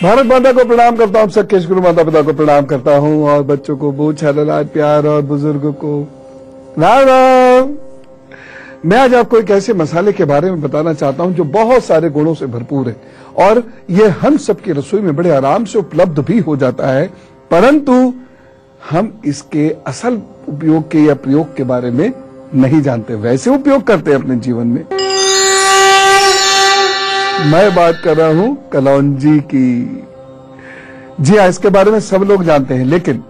भारत माता को प्रणाम करता हूँ, सबके गुरु माता पिता को प्रणाम करता हूँ और बच्चों को बहुत छाला प्यार और बुजुर्गों को राम राम। मैं आज आपको एक ऐसे मसाले के बारे में बताना चाहता हूँ जो बहुत सारे गुणों से भरपूर है और ये हम सबकी रसोई में बड़े आराम से उपलब्ध भी हो जाता है, परंतु हम इसके असल उपयोग के या प्रयोग के बारे में नहीं जानते, वैसे उपयोग करते हैं अपने जीवन में। मैं बात कर रहा हूं कलौंजी की। जी हाँ, इसके बारे में सब लोग जानते हैं, लेकिन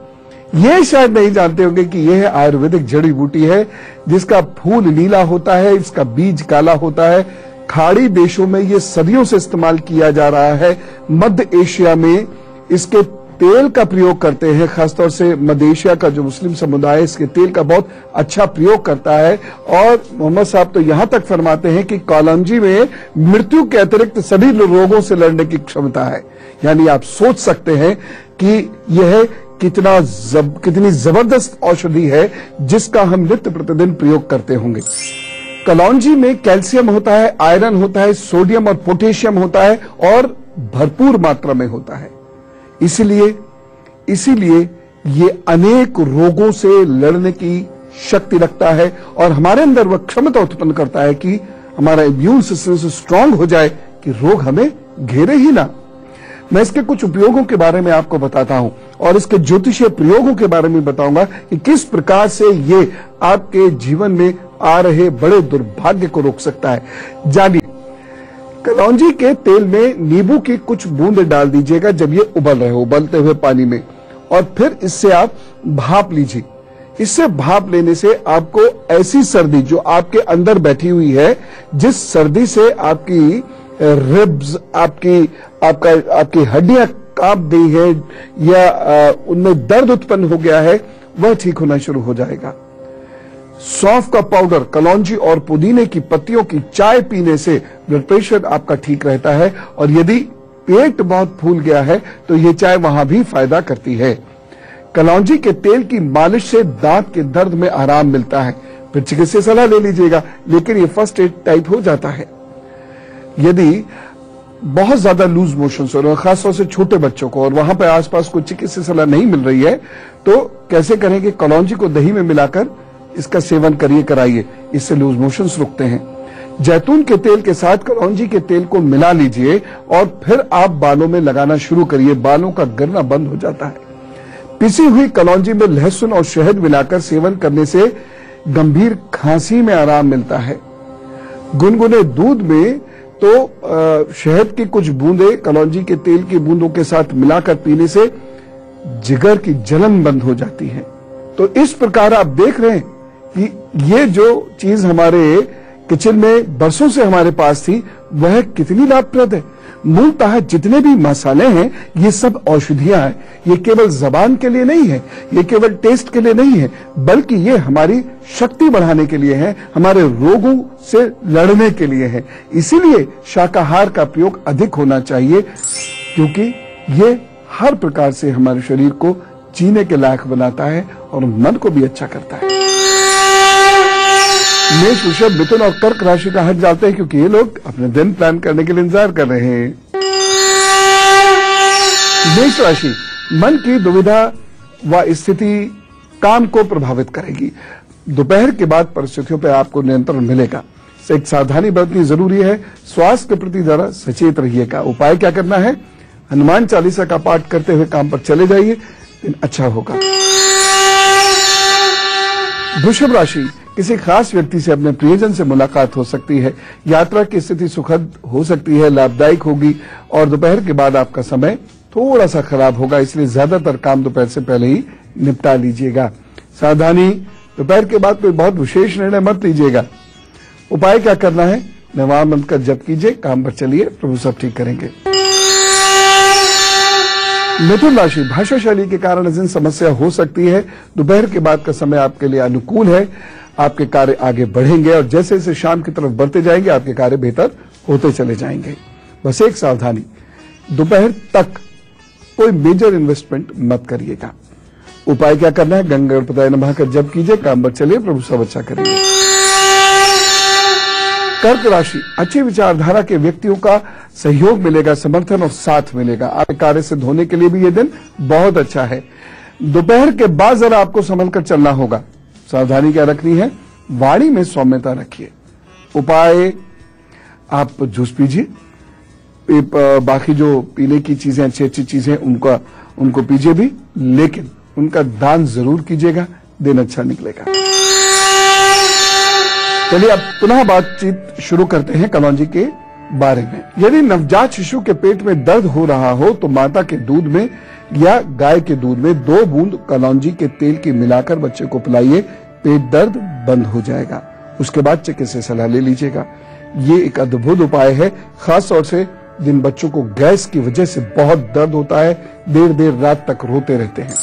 ये शायद नहीं जानते होंगे कि यह आयुर्वेदिक जड़ी बूटी है जिसका फूल नीला होता है, इसका बीज काला होता है। खाड़ी देशों में ये सदियों से इस्तेमाल किया जा रहा है। मध्य एशिया में इसके तेल का प्रयोग करते हैं, खासतौर से मध्य एशिया का जो मुस्लिम समुदाय इसके तेल का बहुत अच्छा प्रयोग करता है। और मोहम्मद साहब तो यहां तक फरमाते हैं कि कलौंजी में मृत्यु के अतिरिक्त सभी रोगों से लड़ने की क्षमता है। यानी आप सोच सकते हैं कि यह कितनी जबरदस्त औषधि है जिसका हम नित्य प्रतिदिन प्रयोग करते होंगे। कलौंजी में कैल्शियम होता है, आयरन होता है, सोडियम और पोटेशियम होता है और भरपूर मात्रा में होता है। इसीलिए ये अनेक रोगों से लड़ने की शक्ति रखता है और हमारे अंदर वह क्षमता उत्पन्न करता है कि हमारा इम्यून सिस्टम से स्ट्रांग हो जाए कि रोग हमें घेरे ही ना। मैं इसके कुछ उपयोगों के बारे में आपको बताता हूं और इसके ज्योतिषीय प्रयोगों के बारे में बताऊंगा कि किस प्रकार से ये आपके जीवन में आ रहे बड़े दुर्भाग्य को रोक सकता है। जानिए, कलौंजी के तेल में नींबू की कुछ बूंद डाल दीजिएगा जब ये उबल रहे हो, उबलते हुए पानी में, और फिर इससे आप भाप लीजिए। इससे भाप लेने से आपको ऐसी सर्दी जो आपके अंदर बैठी हुई है, जिस सर्दी से आपकी रिब्स, आपकी हड्डियां कांप गई है या उनमें दर्द उत्पन्न हो गया है, वह ठीक होना शुरू हो जाएगा। सौंफ का पाउडर, कलौंजी और पुदीने की पत्तियों की चाय पीने से ब्लड प्रेशर आपका ठीक रहता है और यदि पेट बहुत फूल गया है तो ये चाय वहां भी फायदा करती है। कलौंजी के तेल की मालिश से दांत के दर्द में आराम मिलता है। फिर चिकित्सकीय सलाह ले लीजिएगा, लेकिन ये फर्स्ट एड टाइप हो जाता है। यदि बहुत ज्यादा लूज मोशन हो रहे हैं, खासतौर से छोटे बच्चों को, और वहां पर आसपास कोई चिकित्सकीय सलाह नहीं मिल रही है, तो कैसे करेंगे? कलौंजी को दही में मिलाकर इसका सेवन कराइए, इससे लूज मोशंस रुकते हैं। जैतून के तेल के साथ कलौंजी के तेल को मिला लीजिए और फिर आप बालों में लगाना शुरू करिए, बालों का गिरना बंद हो जाता है। पिसी हुई कलौंजी में लहसुन और शहद मिलाकर सेवन करने से गंभीर खांसी में आराम मिलता है। गुनगुने दूध में तो शहद की कुछ बूंदें कलौंजी के तेल की बूंदों के साथ मिलाकर पीने से जिगर की जलन बंद हो जाती है। तो इस प्रकार आप देख रहे हैं कि ये जो चीज हमारे किचन में बरसों से हमारे पास थी, वह कितनी लाभप्रद है। मूलतः जितने भी मसाले हैं ये सब औषधियां हैं। ये केवल जबान के लिए नहीं है, ये केवल टेस्ट के लिए नहीं है, बल्कि ये हमारी शक्ति बढ़ाने के लिए है, हमारे रोगों से लड़ने के लिए है। इसीलिए शाकाहार का प्रयोग अधिक होना चाहिए, क्योंकि ये हर प्रकार से हमारे शरीर को जीने के लायक बनाता है और मन को भी अच्छा करता है। मेष, वृषभ, मिथुन और कर्क राशि का हक जाते हैं, क्योंकि ये लोग अपने दिन प्लान करने के लिए इंतजार कर रहे हैं। मेष राशि, मन की दुविधा व स्थिति काम को प्रभावित करेगी। दोपहर के बाद परिस्थितियों पर आपको नियंत्रण मिलेगा। एक सावधानी बरतनी जरूरी है। स्वास्थ्य के प्रति जरा सचेत रहिएगा। उपाय क्या करना है? हनुमान चालीसा का पाठ करते हुए काम पर चले जाइए, दिन अच्छा होगा। वृषभ राशि, किसी खास व्यक्ति से, अपने प्रियजन से मुलाकात हो सकती है। यात्रा की स्थिति सुखद हो सकती है, लाभदायक होगी और दोपहर के बाद आपका समय थोड़ा सा खराब होगा, इसलिए ज्यादातर काम दोपहर से पहले ही निपटा लीजिएगा। सावधानी, दोपहर के बाद कोई बहुत विशेष निर्णय मत लीजिएगा। उपाय क्या करना है? नवाम मंत्र का जप कीजिए, काम पर चलिए, प्रभु सब ठीक करेंगे। मिथुन राशि, भाषा शैली के कारण इस दिन समस्या हो सकती है। दोपहर के बाद का समय आपके लिए अनुकूल है, आपके कार्य आगे बढ़ेंगे और जैसे जैसे शाम की तरफ बढ़ते जाएंगे आपके कार्य बेहतर होते चले जाएंगे। बस एक सावधानी, दोपहर तक कोई मेजर इन्वेस्टमेंट मत करिएगा। उपाय क्या करना है? गंगा गणपताय नमः का जप कीजिए, काम पर चलिए, प्रभु सब अच्छा करेंगे। कर्क राशि, अच्छी विचारधारा के व्यक्तियों का सहयोग मिलेगा, समर्थन और साथ मिलेगा। आपके कार्य सिद्ध होने के लिए भी यह दिन बहुत अच्छा है। दोपहर के बाद जरा आपको संभल कर चलना होगा। सावधानी क्या रखनी है, वाणी में सौम्यता रखिए। उपाय, आप जूस पीजिए, बाकी जो पीने की चीजें अच्छी अच्छी चीजें उनको पीजिए भी, लेकिन उनका दान जरूर कीजिएगा, दिन अच्छा निकलेगा। चलिए अब पुनः बातचीत शुरू करते हैं कलौंजी के बारे में। यदि नवजात शिशु के पेट में दर्द हो रहा हो तो माता के दूध में या गाय के दूध में 2 बूंद कलौंजी के तेल की मिलाकर बच्चे को पिलाइए, पेट दर्द बंद हो जाएगा। उसके बाद चिकित्सक सलाह ले लीजिएगा। ये एक अद्भुत उपाय है, खास तौर से जिन बच्चों को गैस की वजह से बहुत दर्द होता है, देर देर रात तक रोते रहते हैं।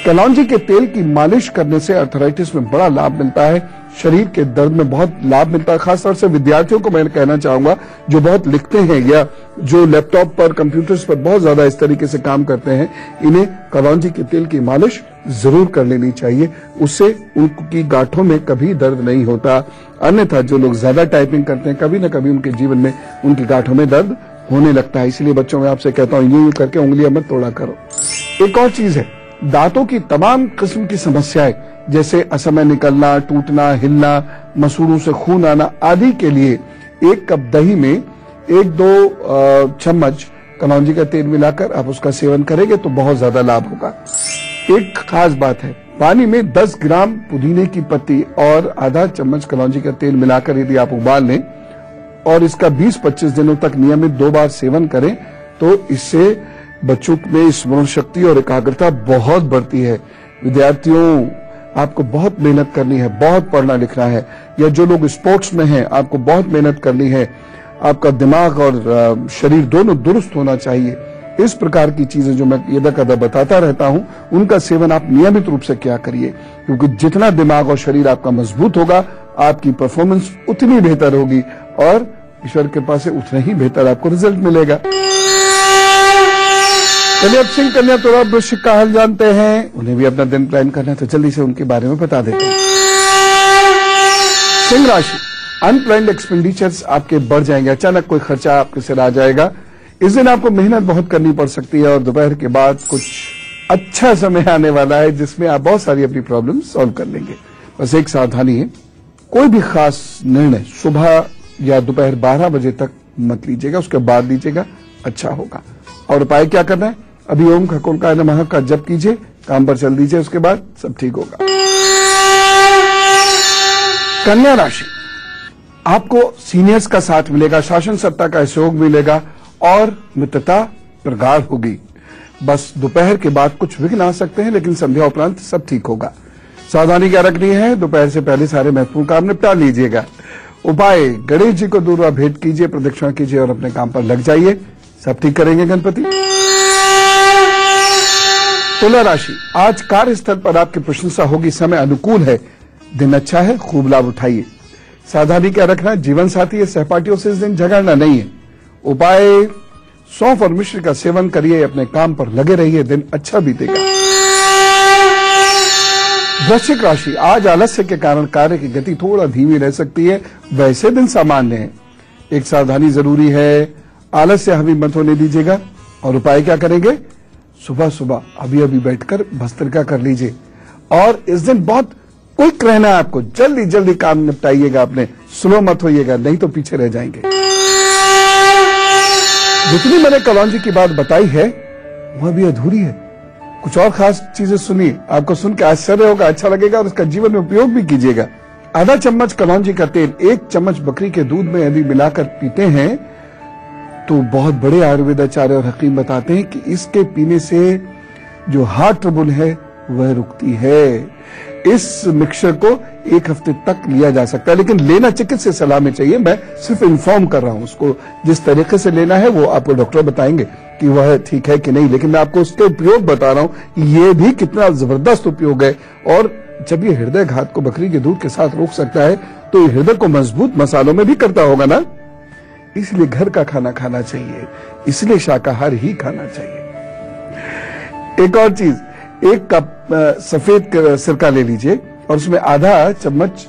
कलौंजी के तेल की मालिश करने से अर्थराइटिस में बड़ा लाभ मिलता है, शरीर के दर्द में बहुत लाभ मिलता है। खासतौर से विद्यार्थियों को मैं कहना चाहूंगा जो बहुत लिखते हैं या जो लैपटॉप पर, कंप्यूटर्स पर बहुत ज्यादा इस तरीके से काम करते हैं, इन्हें कलौंजी के तेल की मालिश जरूर कर लेनी चाहिए। उससे उनकी गांठों में कभी दर्द नहीं होता। अन्यथा जो लोग ज्यादा टाइपिंग करते हैं, कभी न कभी उनके जीवन में उनकी गांठों में दर्द होने लगता है। इसलिए बच्चों में आपसे कहता हूं, यूं करके उंगलियां मत तोड़ा करो। एक और चीज है, दांतों की तमाम किस्म की समस्याएं जैसे असमय निकलना, टूटना, हिलना, मसूड़ों से खून आना आदि के लिए 1 कप दही में 1-2 चम्मच कलौंजी का तेल मिलाकर आप उसका सेवन करेंगे तो बहुत ज्यादा लाभ होगा। एक खास बात है, पानी में 10 ग्राम पुदीने की पत्ती और आधा चम्मच कलौंजी का तेल मिलाकर यदि आप उबाल लें और इसका 20-25 दिनों तक नियमित 2 बार सेवन करें तो इससे बच्चों में स्मरण शक्ति और एकाग्रता बहुत बढ़ती है। विद्यार्थियों, आपको बहुत मेहनत करनी है, बहुत पढ़ना लिखना है, या जो लोग स्पोर्ट्स में हैं आपको बहुत मेहनत करनी है। आपका दिमाग और शरीर दोनों दुरुस्त होना चाहिए। इस प्रकार की चीजें जो मैं यदा कदा बताता रहता हूं, उनका सेवन आप नियमित रूप से क्या करिए, क्योंकि जितना दिमाग और शरीर आपका मजबूत होगा, आपकी परफॉर्मेंस उतनी बेहतर होगी और ईश्वर के पास से उतना ही बेहतर आपको रिजल्ट मिलेगा। चलिए अब सिंह, कन्या, तुला, वृश्चिक का हाल जानते हैं। उन्हें भी अपना दिन प्लान करना है तो जल्दी से उनके बारे में बता देते हैं। सिंह राशि, अनप्लान्ड एक्सपेंडिचर्स आपके बढ़ जाएंगे, अचानक कोई खर्चा आपके सिर आ जाएगा। इस दिन आपको मेहनत बहुत करनी पड़ सकती है और दोपहर के बाद कुछ अच्छा समय आने वाला है जिसमें आप बहुत सारी अपनी प्रॉब्लम सॉल्व कर लेंगे। बस एक सावधानी है, कोई भी खास निर्णय सुबह या दोपहर 12 बजे तक मत लीजिएगा, उसके बाद लीजिएगा, अच्छा होगा। और उपाय क्या करना है, अभी ओम खकोलकाय नमः का जप कीजिए, काम पर चल दीजिए, उसके बाद सब ठीक होगा। कन्या राशि, आपको सीनियर्स का साथ मिलेगा, शासन सत्ता का सहयोग मिलेगा और मित्रता प्रगाढ़ होगी। बस दोपहर के बाद कुछ विघ्न आ सकते हैं, लेकिन संध्या उपरांत सब ठीक होगा। सावधानी क्या रखनी है, दोपहर से पहले सारे महत्वपूर्ण काम निपटा लीजिएगा। उपाय, गणेश जी को दूर्वा भेंट कीजिए, प्रदक्षिणा कीजिए और अपने काम पर लग जाइए, सब ठीक करेंगे गणपति। तुला राशि, आज कार्यस्थल पर आपकी प्रशंसा होगी, समय अनुकूल है, दिन अच्छा है, खूब लाभ उठाइए। सावधानी क्या रखना, जीवन साथी या सहपाठियों से इस दिन झगड़ना नहीं है। उपाय, सौंफ और मिश्र का सेवन करिए, अपने काम पर लगे रहिए, दिन अच्छा बीतेगा। वृश्चिक राशि, आज आलस्य के कारण कार्य की गति थोड़ा धीमी रह सकती है, वैसे दिन सामान्य है। एक सावधानी जरूरी है, आलस्य हावी मत होने दीजिएगा। और उपाय क्या करेंगे, सुबह सुबह अभी बैठकर भस्त्रिका कर लीजिए और इस दिन बहुत क्विक रहना है आपको, जल्दी जल्दी काम निपटाइएगा अपने, स्लो मत होइएगा, नहीं तो पीछे रह जाएंगे। जितनी मैंने कलौंजी की बात बताई है वह भी अधूरी है, कुछ और खास चीजें सुनिए, आपको सुन के आश्चर्य होगा, अच्छा लगेगा और उसका जीवन में उपयोग भी कीजिएगा। आधा चम्मच कलौंजी का तेल 1 चम्मच बकरी के दूध में यदि मिलाकर पीते हैं तो बहुत बड़े आयुर्वेदाचार्य और हकीम बताते हैं कि इसके पीने से जो हार्ट ट्रबल है वह रुकती है। इस मिक्सचर को 1 हफ्ते तक लिया जा सकता है, लेकिन लेना चिकित्सक सलाह में चाहिए। मैं सिर्फ इन्फॉर्म कर रहा हूं, उसको जिस तरीके से लेना है वो आपको डॉक्टर बताएंगे कि वह ठीक है कि नहीं, लेकिन मैं आपको उसके उपयोग बता रहा हूं, ये भी कितना जबरदस्त उपयोग है। और जब ये हृदय घात को बकरी के दूध के साथ रोक सकता है तो ये हृदय को मजबूत मसालों में भी करता होगा ना। इसलिए घर का खाना खाना चाहिए, इसलिए शाकाहार ही खाना चाहिए। एक और चीज, 1 कप सफेद सिरका ले लीजिए और उसमें आधा चम्मच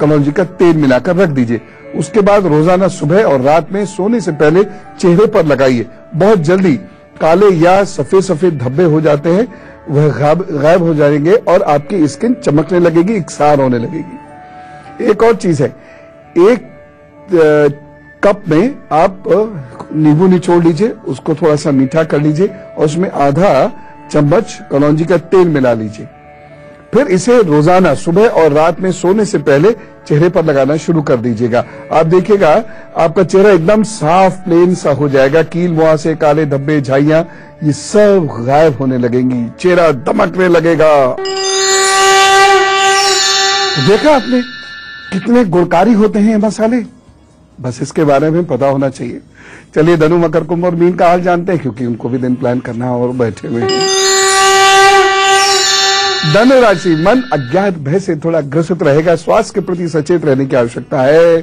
कलौंजी का तेल मिलाकर रख दीजिए। उसके बाद रोजाना सुबह और रात में सोने से पहले चेहरे पर लगाइए। बहुत जल्दी काले या सफेद सफेद धब्बे हो जाते हैं, वह गायब हो जाएंगे और आपकी स्किन चमकने लगेगी, इकसार होने लगेगी। एक और चीज है, एक कप में आप नींबू निचोड़ लीजिए, उसको थोड़ा सा मीठा कर लीजिए और उसमें आधा चम्मच कलौंजी का तेल मिला लीजिए। फिर इसे रोजाना सुबह और रात में सोने से पहले चेहरे पर लगाना शुरू कर दीजिएगा। आप देखिएगा आपका चेहरा एकदम साफ प्लेन सा हो जाएगा। कील मुहासे, काले धब्बे, झाइयां, ये सब गायब होने लगेंगी, चेहरा दमकने लगेगा। देखा आपने कितने गुणकारी होते हैं मसाले, बस इसके बारे में पता होना चाहिए। चलिए धनु, मकर, कुंभ और मीन का हाल जानते हैं, क्योंकि उनको भी दिन प्लान करना और बैठे हुए हैं। धनु राशि, मन अज्ञात भय से थोड़ा ग्रसित रहेगा। स्वास्थ्य के प्रति सचेत रहने की आवश्यकता है।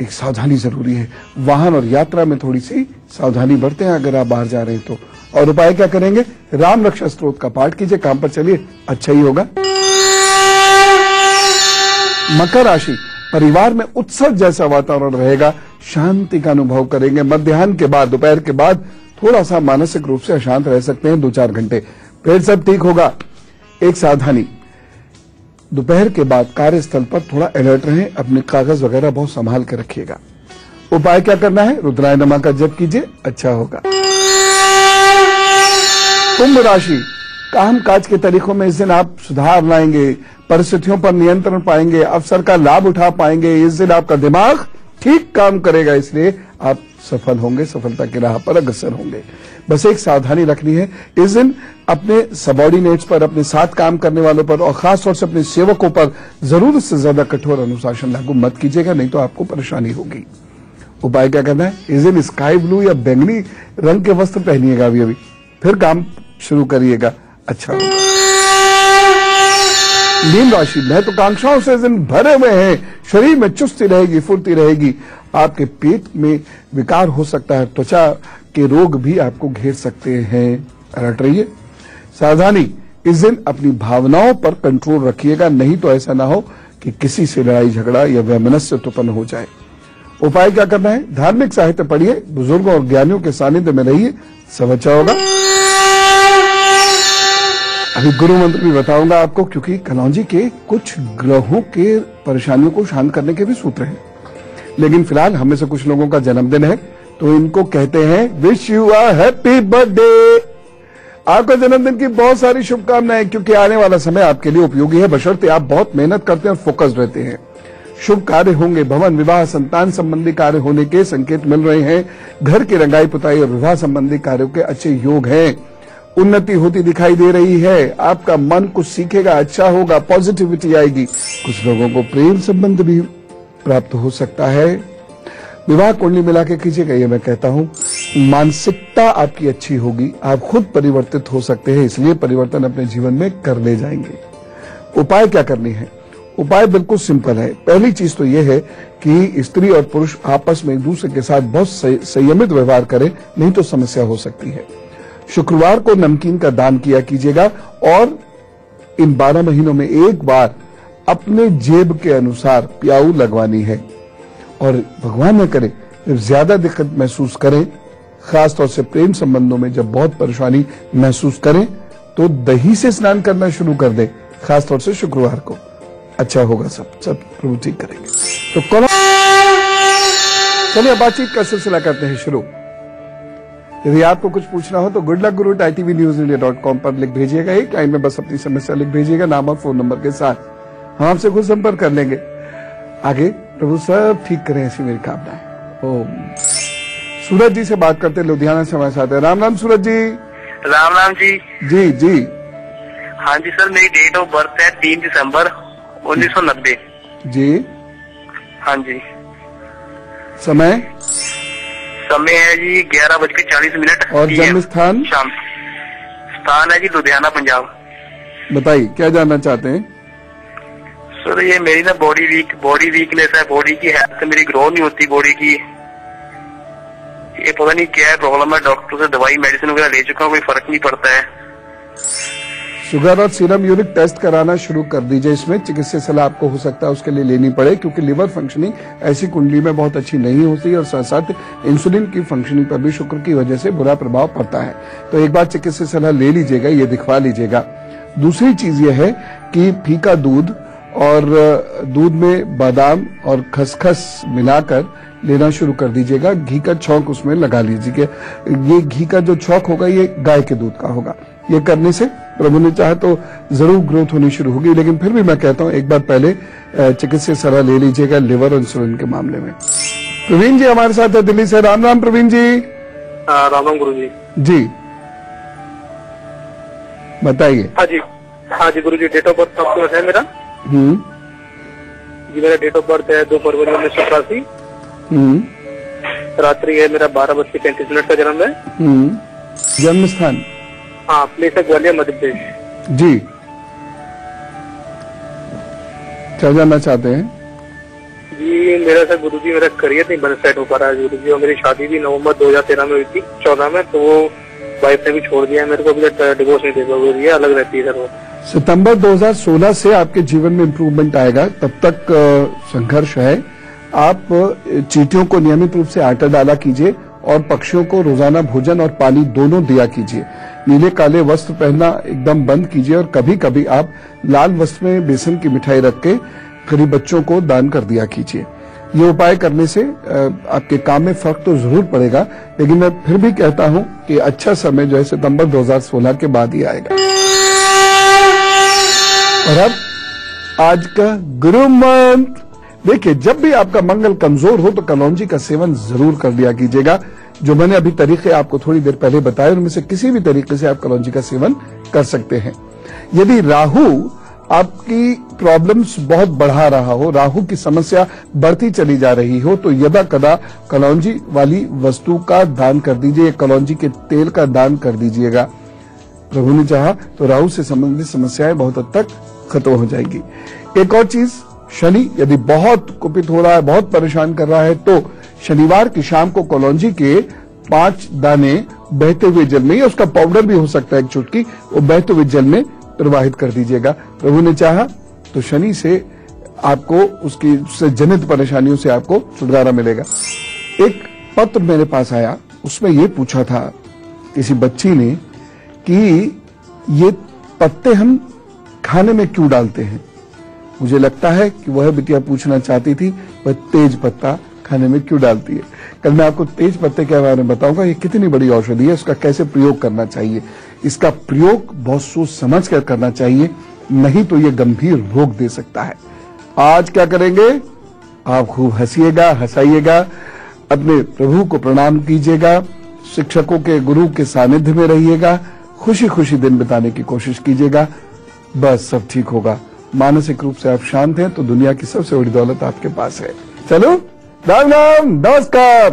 एक सावधानी जरूरी है। वाहन और यात्रा में थोड़ी सी सावधानी बरतें अगर आप बाहर जा रहे हैं तो। और उपाय क्या करेंगे? राम रक्षा स्तोत्र का पाठ कीजिए, काम पर चलिए, अच्छा ही होगा। मकर राशि, परिवार में उत्सव जैसा वातावरण रहेगा, शांति का अनुभव करेंगे। मध्याह्न के बाद, दोपहर के बाद थोड़ा सा मानसिक रूप से अशांत रह सकते हैं 2-4 घंटे, फिर सब ठीक होगा। एक सावधानी, दोपहर के बाद कार्यस्थल पर थोड़ा अलर्ट रहें, अपने कागज वगैरह बहुत संभाल कर रखिएगा। उपाय क्या करना है? रुद्राय नमः का जप कीजिए, अच्छा होगा। कुंभ राशि, काम काज के तरीकों में इस दिन आप सुधार लाएंगे, परिस्थितियों पर नियंत्रण पाएंगे, अवसर का लाभ उठा पाएंगे। इस दिन आपका दिमाग ठीक काम करेगा, इसलिए आप सफल होंगे, सफलता की राह पर अग्रसर होंगे। बस एक सावधानी रखनी है, इस दिन अपने सबॉर्डिनेट्स पर, अपने साथ काम करने वालों पर और खासतौर से अपने सेवकों पर जरूरत से ज्यादा कठोर अनुशासन लागू मत कीजिएगा, नहीं तो आपको परेशानी होगी। उपाय क्या करना है? इस दिन स्काई ब्लू या बैंगनी रंग के वस्त्र पहनिएगा अभी, फिर काम शुरू करिएगा, अच्छा होगा। मीन राशि, महत्वाकांक्षाओं से दिन भरे हुए हैं, शरीर में चुस्ती रहेगी, फुर्ती रहेगी। आपके पेट में विकार हो सकता है, त्वचा के रोग भी आपको घेर सकते हैं, अलर्ट रहिए। सावधानी, इस दिन अपनी भावनाओं पर कंट्रोल रखिएगा, नहीं तो ऐसा ना हो कि किसी से लड़ाई झगड़ा या वैमनस्य उत्पन्न हो जाए। उपाय क्या करना है? धार्मिक साहित्य पढ़िए, बुजुर्गों और ज्ञानियों के सानिध्य में रहिए, सब अच्छा होगा। अभी गुरु मंत्र भी बताऊंगा आपको, क्योंकि कलौंजी के कुछ ग्रहों के परेशानियों को शांत करने के भी सूत्र हैं। लेकिन फिलहाल हमें से कुछ लोगों का जन्मदिन है, तो इनको कहते हैं wish you a happy birthday. आपका जन्मदिन की बहुत सारी शुभकामनाएं, क्योंकि आने वाला समय आपके लिए उपयोगी है, बशर्ते आप बहुत मेहनत करते हैं और फोकस्ड रहते हैं। शुभ कार्य होंगे, भवन, विवाह, संतान संबंधी कार्य होने के संकेत मिल रहे हैं। घर की रंगाई पुताई और विवाह संबंधी कार्यों के अच्छे योग हैं। उन्नति होती दिखाई दे रही है। आपका मन कुछ सीखेगा, अच्छा होगा, पॉजिटिविटी आएगी। कुछ लोगों को प्रेम संबंध भी प्राप्त हो सकता है। विवाह कुंडली मिला के कीजिएगा, ये मैं कहता हूं। मानसिकता आपकी अच्छी होगी, आप खुद परिवर्तित हो सकते हैं, इसलिए परिवर्तन अपने जीवन में कर ले जाएंगे। उपाय क्या करनी है? उपाय बिल्कुल सिंपल है। पहली चीज तो यह है कि स्त्री और पुरुष आपस में एक दूसरे के साथ बहुत संयमित व्यवहार करें, नहीं तो समस्या हो सकती है। शुक्रवार को नमकीन का दान किया कीजिएगा और इन 12 महीनों में एक बार अपने जेब के अनुसार प्याऊ लगवानी है। और भगवान न करे जब ज्यादा दिक्कत महसूस करें, खासतौर से प्रेम संबंधों में जब बहुत परेशानी महसूस करें, तो दही से स्नान करना शुरू कर दें, खासतौर से शुक्रवार को, अच्छा होगा। सब प्रभु ठीक करेंगे। तो चलिए बातचीत का सिलसिला करते हैं शुरू। यदि आपको कुछ पूछना हो तो goodluckguru@itvnewsindia.com पर लिख भेजिएगा। एक लाइन में बस अपनी समस्या लिख भेजिएगा, नाम और फोन नंबर के साथ। हम आपसे खुद संपर्क कर लेंगे। आगे प्रभु सब ठीक करें, ऐसी मेरी कामना है। ओम। सूरज जी से बात करते, लुधियाना से हमारे साथ है। राम राम सूरज जी। राम राम जी। जी जी। हाँ जी सर, मेरी डेट ऑफ बर्थ है 3 दिसंबर 1990। जी। हाँ जी। समय है जी 11:40 और जन्म स्थान? शाम। स्थान है जी लुधियाना, पंजाब। बताइए क्या जानना चाहते हैं? सर ये मेरी ना बॉडी वीकनेस है, बॉडी की हेल्थ मेरी ग्रो नहीं होती बॉडी की। ये पता नहीं क्या है प्रॉब्लम है, डॉक्टर से दवाई मेडिसिन वगैरह ले चुका हूँ, कोई फर्क नहीं पड़ता है। शुगर और सीरम यूरिक टेस्ट कराना शुरू कर दीजिए। इसमें चिकित्सीय सलाह आपको हो सकता है उसके लिए लेनी पड़े, क्योंकि लिवर फंक्शनिंग ऐसी कुंडली में बहुत अच्छी नहीं होती और साथ साथ इंसुलिन की फंक्शनिंग पर भी शुक्र की वजह से बुरा प्रभाव पड़ता है। तो एक बार चिकित्सीय सलाह ले लीजिएगा, ये दिखवा लीजिएगा। दूसरी चीज ये है कि फीका दूध और दूध में बादाम और खसखस मिलाकर लेना शुरू कर दीजिएगा। घी का छौंक उसमें लगा लीजिएगा। ये घी का जो छौंक होगा ये गाय के दूध का होगा। ये करने से प्रभु ने चाहा तो जरूर ग्रोथ होनी शुरू होगी, लेकिन फिर भी मैं कहता हूं एक बार पहले चिकित्सीय सलाह ले लीजिएगा लिवर और इंसुलिन के मामले में। प्रवीण जी हमारे साथ है दिल्ली से। राम राम प्रवीण जी। राम राम गुरु जी। जी बताइए। हाँ जी गुरु जी, डेट ऑफ बर्थ आपके है मेरा? जी मेरा डेट ऑफ बर्थ है 2 फरवरी 1988। रात्रि है मेरा 12:35 का जन्म है। जन्म स्थान? हाँ, प्लेस है ग्वालियर मध्य प्रदेश। जी क्या जानना चाहते हैं? जी मेरा सर गुरु जी मेरा करियर नहीं बन सेट हो पा रहा है गुरु जी, और मेरी शादी भी नवंबर 2013 में हुई थी, 14 में, तो वो वाइफ ने भी छोड़ दिया है मेरे को, अभी तक डिवोर्स नहीं दे पाऊंगी, ये अलग रहती है सर वो। सितंबर 2016 से आपके जीवन में इम्प्रूवमेंट आएगा, तब तक संघर्ष है। आप चींटियों को नियमित रूप से आटा डाला कीजिए और पक्षियों को रोजाना भोजन और पानी दोनों दिया कीजिए। नीले काले वस्त्र पहनना एकदम बंद कीजिए और कभी कभी आप लाल वस्त्र में बेसन की मिठाई रख के गरीब बच्चों को दान कर दिया कीजिए। ये उपाय करने से आपके काम में फर्क तो जरूर पड़ेगा, लेकिन मैं फिर भी कहता हूं कि अच्छा समय जो है सितंबर 2016 के बाद ही आएगा। और अब आज का गुरु मंत्र देखिए, जब भी आपका मंगल कमजोर हो तो कलौंजी का सेवन जरूर कर लिया कीजिएगा। जो मैंने अभी तरीके आपको थोड़ी देर पहले बताए उनमें से किसी भी तरीके से आप कलौंजी का सेवन कर सकते हैं। यदि राहु आपकी प्रॉब्लम्स बहुत बढ़ा रहा हो, राहु की समस्या बढ़ती चली जा रही हो, तो यदा कदा कलौंजी वाली वस्तु का दान कर दीजिए, कलौंजी के तेल का दान कर दीजिएगा। प्रभु ने चाहा तो राहु से संबंधित समस्याएं बहुत हद तक खत्म हो जाएगी। एक और चीज, शनि यदि बहुत कुपित हो रहा है, बहुत परेशान कर रहा है, तो शनिवार की शाम को कलौंजी के 5 दाने बहते हुए जल में, या उसका पाउडर भी हो सकता है एक चुटकी, वो बहते हुए जल में प्रवाहित कर दीजिएगा। प्रभु ने चाहा तो शनि से आपको उससे जनित परेशानियों से आपको छुटकारा मिलेगा। एक पत्र मेरे पास आया, उसमें ये पूछा था किसी बच्ची ने कि ये पत्ते हम खाने में क्यों डालते हैं। मुझे लगता है कि वह बिटिया पूछना चाहती थी वह तेज पत्ता खाने में क्यों डालती है। कल मैं आपको तेज पत्ते के बारे में बताऊंगा, ये कितनी बड़ी औषधि है, उसका कैसे प्रयोग करना चाहिए। इसका प्रयोग बहुत सोच समझ कर करना चाहिए, नहीं तो ये गंभीर रोग दे सकता है। आज क्या करेंगे, आप खूब हंसिएगा, हंसाइएगा, अपने प्रभु को प्रणाम कीजिएगा, शिक्षकों के गुरु के सानिध्य में रहिएगा, खुशी खुशी दिन बिताने की कोशिश कीजिएगा, बस सब ठीक होगा। मानसिक रूप से आप शांत हैं तो दुनिया की सबसे बड़ी दौलत आपके पास है। चलो, राम राम, नमस्कार।